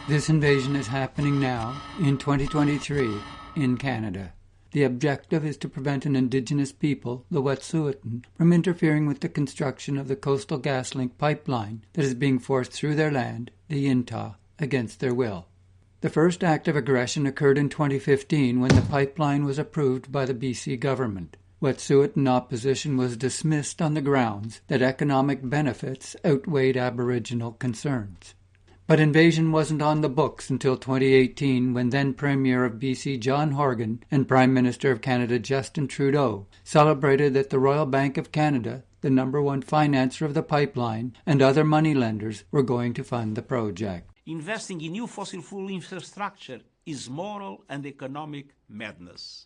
This invasion is happening now, in 2023, in Canada. The objective is to prevent an Indigenous people, the Wet'suwet'en, from interfering with the construction of the Coastal GasLink pipeline that is being forced through their land, the Yintah, against their will. The first act of aggression occurred in 2015 when the pipeline was approved by the BC government. Wet'suwet'en opposition was dismissed on the grounds that economic benefits outweighed Aboriginal concerns. But invasion wasn't on the books until 2018 when then Premier of BC John Horgan and Prime Minister of Canada Justin Trudeau celebrated that the Royal Bank of Canada, the #1 financer of the pipeline, and other moneylenders were going to fund the project. Investing in new fossil fuel infrastructure is moral and economic madness.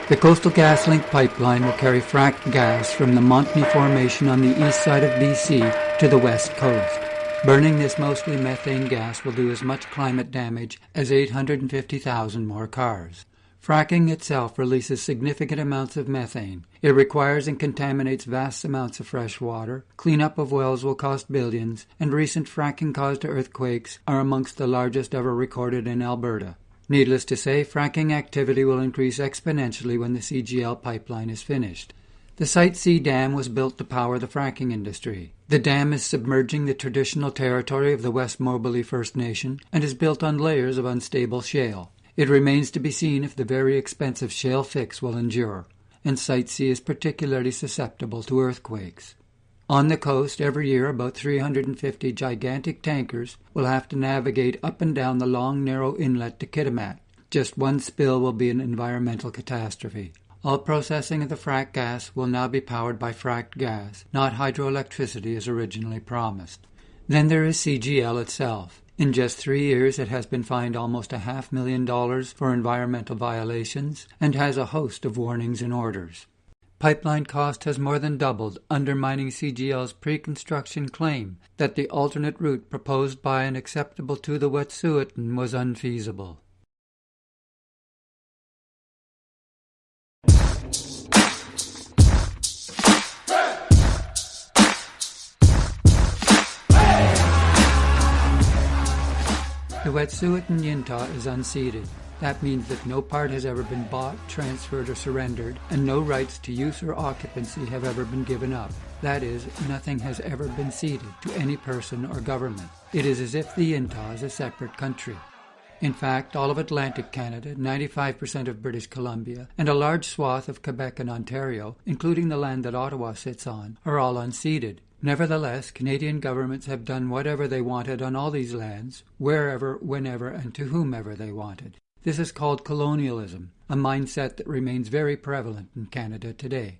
The Coastal GasLink pipeline will carry fracked gas from the Montney Formation on the east side of BC to the west coast. Burning this mostly methane gas will do as much climate damage as 850,000 more cars. Fracking itself releases significant amounts of methane. It requires and contaminates vast amounts of fresh water. Cleanup of wells will cost billions, and recent fracking-caused earthquakes are amongst the largest ever recorded in Alberta. Needless to say, fracking activity will increase exponentially when the CGL pipeline is finished. The Site C dam was built to power the fracking industry. The dam is submerging the traditional territory of the West Mobility First Nation and is built on layers of unstable shale. It remains to be seen if the very expensive shale fix will endure, and Site C is particularly susceptible to earthquakes. On the coast, every year about 350 gigantic tankers will have to navigate up and down the long, narrow inlet to Kitimat. Just one spill will be an environmental catastrophe. All processing of the fracked gas will now be powered by fracked gas, not hydroelectricity as originally promised. Then there is CGL itself. In just 3 years, it has been fined almost $500,000 for environmental violations and has a host of warnings and orders. Pipeline cost has more than doubled, undermining CGL's pre-construction claim that the alternate route proposed by and acceptable to the Wet'suwet'en was unfeasible. The Wet'suwet'en Yintah is unceded. That means that no part has ever been bought, transferred, or surrendered, and no rights to use or occupancy have ever been given up. That is, nothing has ever been ceded to any person or government. It is as if the Yintah is a separate country. In fact, all of Atlantic Canada, 95% of British Columbia, and a large swath of Quebec and Ontario, including the land that Ottawa sits on, are all unceded. Nevertheless, Canadian governments have done whatever they wanted on all these lands, wherever, whenever, and to whomever they wanted. This is called colonialism, a mindset that remains very prevalent in Canada today.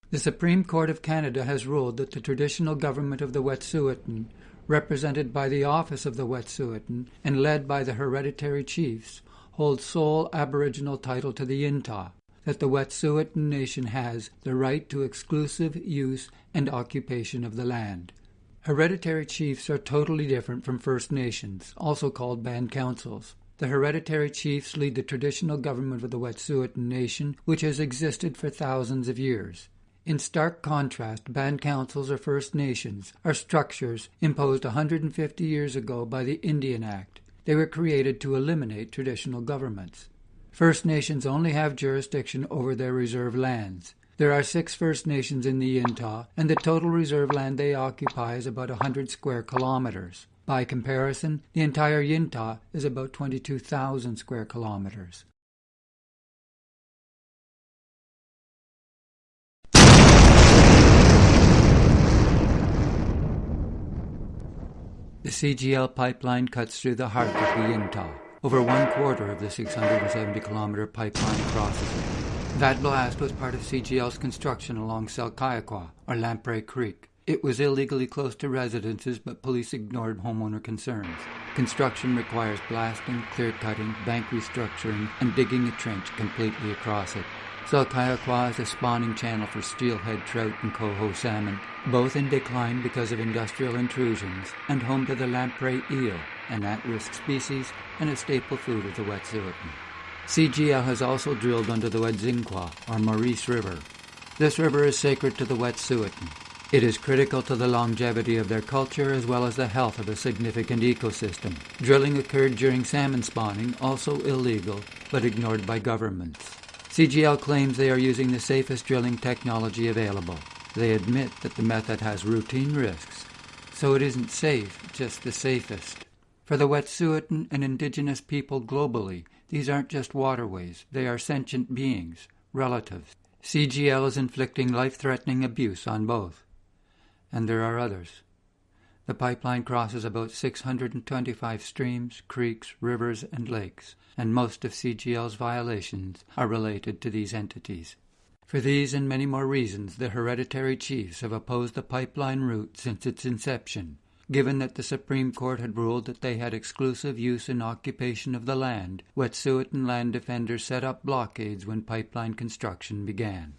The Supreme Court of Canada has ruled that the traditional government of the Wet'suwet'en, represented by the office of the Wet'suwet'en and led by the hereditary chiefs, holds sole Aboriginal title to the Yintah, that the Wet'suwet'en Nation has the right to exclusive use and occupation of the land. Hereditary chiefs are totally different from First Nations, also called band councils. The hereditary chiefs lead the traditional government of the Wet'suwet'en Nation, which has existed for thousands of years. In stark contrast, band councils or First Nations are structures imposed 150 years ago by the Indian Act. They were created to eliminate traditional governments. First Nations only have jurisdiction over their reserve lands. There are 6 First Nations in the Yintah, and the total reserve land they occupy is about 100 square kilometers. By comparison, the entire Yintah is about 22,000 square kilometers. The CGL pipeline cuts through the heart of the Yintah. Over 1/4 of the 670-kilometer pipeline crosses it. That blast was part of CGL's construction along Selkayakwa, or Lamprey Creek. It was illegally close to residences, but police ignored homeowner concerns. Construction requires blasting, clear-cutting, bank restructuring, and digging a trench completely across it. Selkayakwa is a spawning channel for steelhead trout and coho salmon, both in decline because of industrial intrusions, and home to the lamprey eel, an at-risk species and a staple food of the Wet'suwet'en. CGL has also drilled under the Wet'suwet'en, or Maurice River. This river is sacred to the Wet'suwet'en. It is critical to the longevity of their culture as well as the health of a significant ecosystem. Drilling occurred during salmon spawning, also illegal, but ignored by governments. CGL claims they are using the safest drilling technology available. They admit that the method has routine risks. So it isn't safe, just the safest. For the Wet'suwet'en and indigenous people globally, these aren't just waterways. They are sentient beings, relatives. CGL is inflicting life-threatening abuse on both. And there are others. The pipeline crosses about 625 streams, creeks, rivers, and lakes, and most of CGL's violations are related to these entities. For these and many more reasons, the hereditary chiefs have opposed the pipeline route since its inception. Given that the Supreme Court had ruled that they had exclusive use and occupation of the land, Wet'suwet'en land defenders set up blockades when pipeline construction began.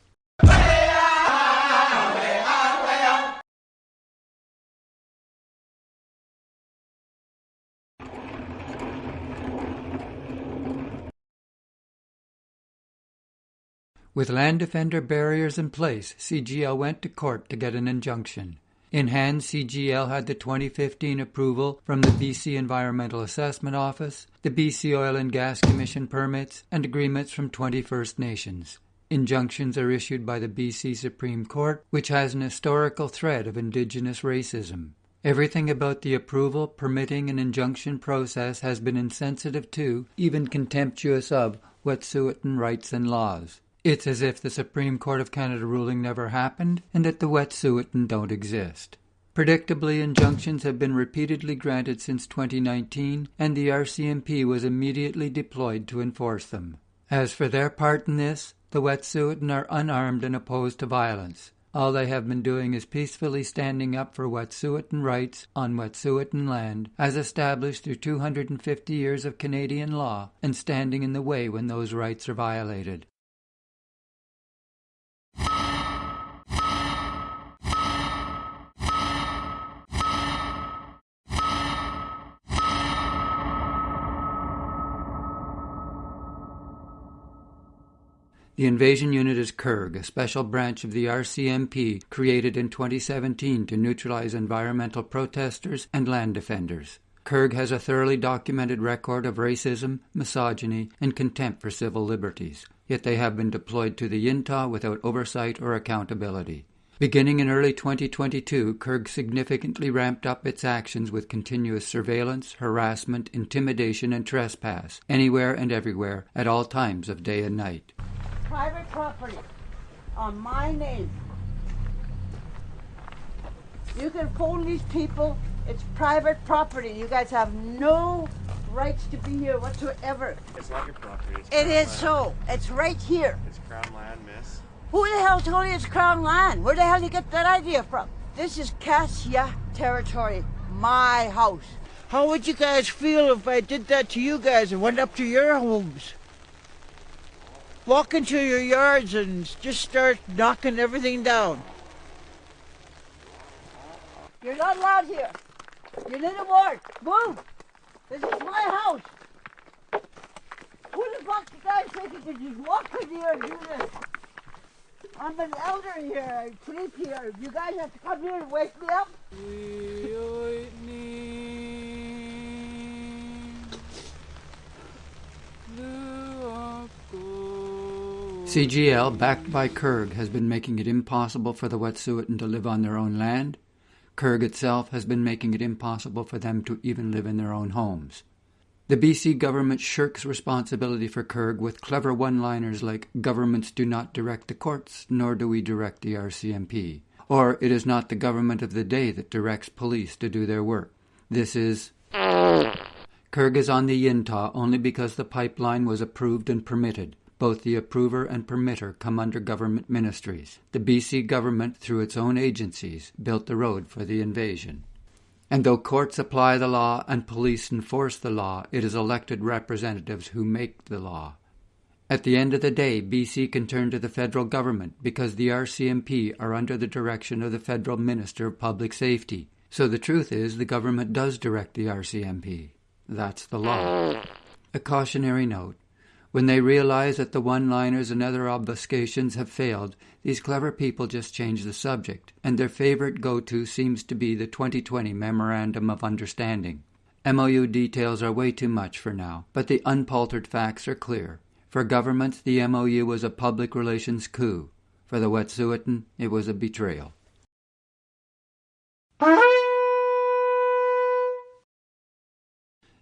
With land defender barriers in place, CGL went to court to get an injunction. In hand, CGL had the 2015 approval from the BC Environmental Assessment Office, the BC Oil and Gas Commission permits, and agreements from 20 First Nations. Injunctions are issued by the BC Supreme Court, which has an historical thread of Indigenous racism. Everything about the approval, permitting, and injunction process has been insensitive to, even contemptuous of, Wet'suwet'en rights and laws. It's as if the Supreme Court of Canada ruling never happened and that the Wet'suwet'en don't exist. Predictably, injunctions have been repeatedly granted since 2019, and the RCMP was immediately deployed to enforce them. As for their part in this, the Wet'suwet'en are unarmed and opposed to violence. All they have been doing is peacefully standing up for Wet'suwet'en rights on Wet'suwet'en land, as established through 250 years of Canadian law, and standing in the way when those rights are violated. The invasion unit is CURG, a special branch of the RCMP created in 2017 to neutralize environmental protesters and land defenders. CURG has a thoroughly documented record of racism, misogyny, and contempt for civil liberties, yet they have been deployed to the Yintah without oversight or accountability. Beginning in early 2022, CURG significantly ramped up its actions with continuous surveillance, harassment, intimidation, and trespass, anywhere and everywhere, at all times of day and night. Private property on my name. You can phone these people. It's private property. You guys have no rights to be here whatsoever. It's not your property. It is so. It's right here. It's Crown land, miss. Who the hell told you it's Crown land? Where the hell did you get that idea from? This is Cassia territory, my house. How would you guys feel if I did that to you guys and went up to your homes? Walk into your yards and just start knocking everything down. You're not allowed here. You need a warrant. Move. This is my house. Who the fuck you guys think you can just walk in here and do this? I'm an elder here. I sleep here. You guys have to come here and wake me up? CGL, backed by CURG, has been making it impossible for the Wet'suwet'en to live on their own land. CURG itself has been making it impossible for them to even live in their own homes. The BC government shirks responsibility for CURG with clever one-liners like, "Governments do not direct the courts, nor do we direct the RCMP," or "It is not the government of the day that directs police to do their work." This is... Kyrgyz is on the Yintah only because the pipeline was approved and permitted. Both the approver and permitter come under government ministries. The BC government, through its own agencies, built the road for the invasion. And though courts apply the law and police enforce the law, it is elected representatives who make the law. At the end of the day, BC can turn to the federal government because the RCMP are under the direction of the Federal Minister of Public Safety. So the truth is the government does direct the RCMP. That's the law. A cautionary note. When they realize that the one-liners and other obfuscations have failed, these clever people just change the subject, and their favorite go-to seems to be the 2020 Memorandum of Understanding. MOU details are way too much for now, but the unpaltered facts are clear. For governments, the MOU was a public relations coup. For the Wet'suwet'en, it was a betrayal.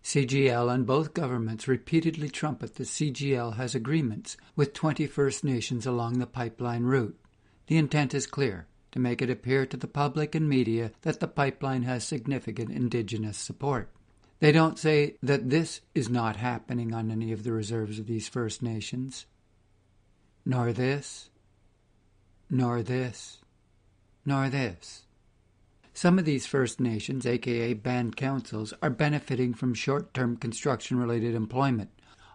CGL and both governments repeatedly trumpet that CGL has agreements with 20 First Nations along the pipeline route. The intent is clear, to make it appear to the public and media that the pipeline has significant Indigenous support. They don't say that this is not happening on any of the reserves of these First Nations. Nor this, nor this, nor this. Some of these First Nations, aka band councils, are benefiting from short-term construction-related employment.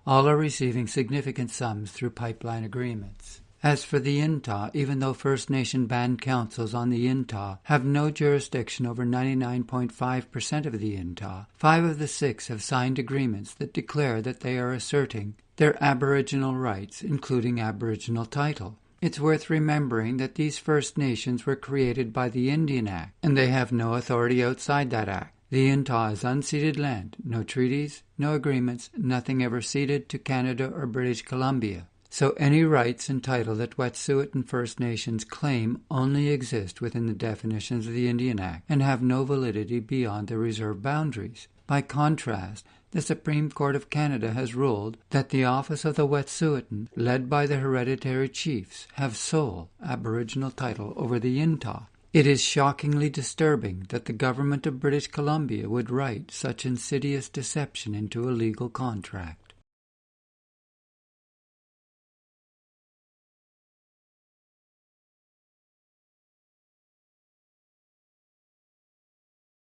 All are receiving significant sums through pipeline agreements. As for the Yintah, even though First Nation band councils on the Yintah have no jurisdiction over 99.5% of the Yintah, 5 of the 6 have signed agreements that declare that they are asserting their Aboriginal rights, including Aboriginal title. It's worth remembering that these First Nations were created by the Indian Act, and they have no authority outside that act. The Yintah is unceded land, no treaties, no agreements, nothing ever ceded to Canada or British Columbia. So any rights and title that Wet'suwet'en First Nations claim only exist within the definitions of the Indian Act and have no validity beyond the reserve boundaries. By contrast, the Supreme Court of Canada has ruled that the office of the Wet'suwet'en, led by the hereditary chiefs, have sole Aboriginal title over the Yintah. It is shockingly disturbing that the government of British Columbia would write such insidious deception into a legal contract.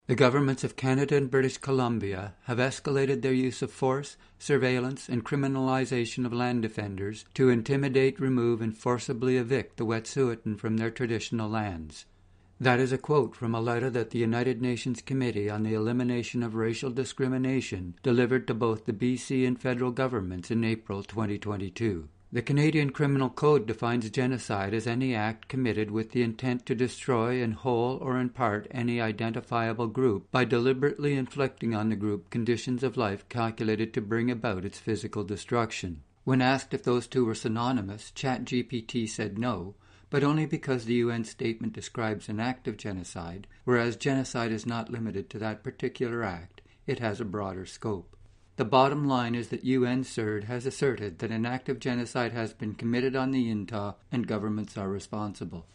The governments of Canada and British Columbia have escalated their use of force, surveillance, and criminalization of land defenders to intimidate, remove, and forcibly evict the Wet'suwet'en from their traditional lands. That is a quote from a letter that the United Nations Committee on the Elimination of Racial Discrimination delivered to both the BC and federal governments in April 2022. The Canadian Criminal Code defines genocide as any act committed with the intent to destroy in whole or in part any identifiable group by deliberately inflicting on the group conditions of life calculated to bring about its physical destruction. When asked if those two were synonymous, ChatGPT said no, but only because the UN statement describes an act of genocide, whereas genocide is not limited to that particular act, it has a broader scope. The bottom line is that UN-CERD has asserted that an act of genocide has been committed on the Yintah and governments are responsible.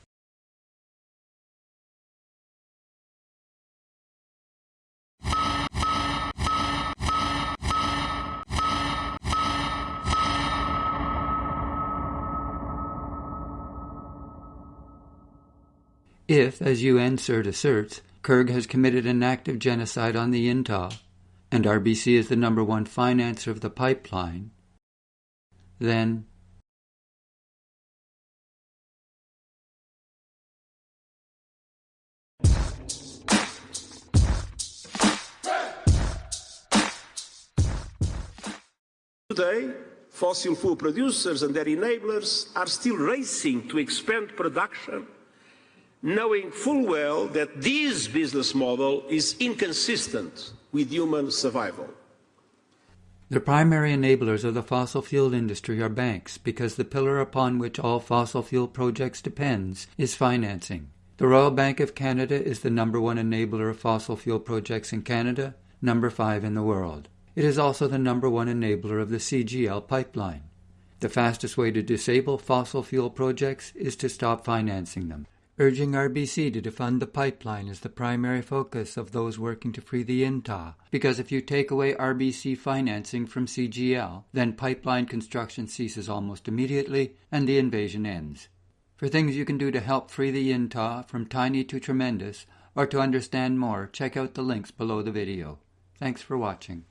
If, as UN-CERD asserts, Kyrgyz has committed an act of genocide on the Yintah, and RBC is the number one financer of the pipeline, then today, fossil fuel producers and their enablers are still racing to expand production, knowing full well that this business model is inconsistent with human survival. The primary enablers of the fossil fuel industry are banks because the pillar upon which all fossil fuel projects depends is financing. The Royal Bank of Canada is the number one enabler of fossil fuel projects in Canada, number 5 in the world. It is also the number one enabler of the CGL pipeline. The fastest way to disable fossil fuel projects is to stop financing them. urging RBC to defund the pipeline is the primary focus of those working to free the Yintah, because if you take away RBC financing from CGL, then pipeline construction ceases almost immediately and the invasion ends. For things you can do to help free the Yintah from tiny to tremendous, or to understand more, check out the links below the video. Thanks for watching.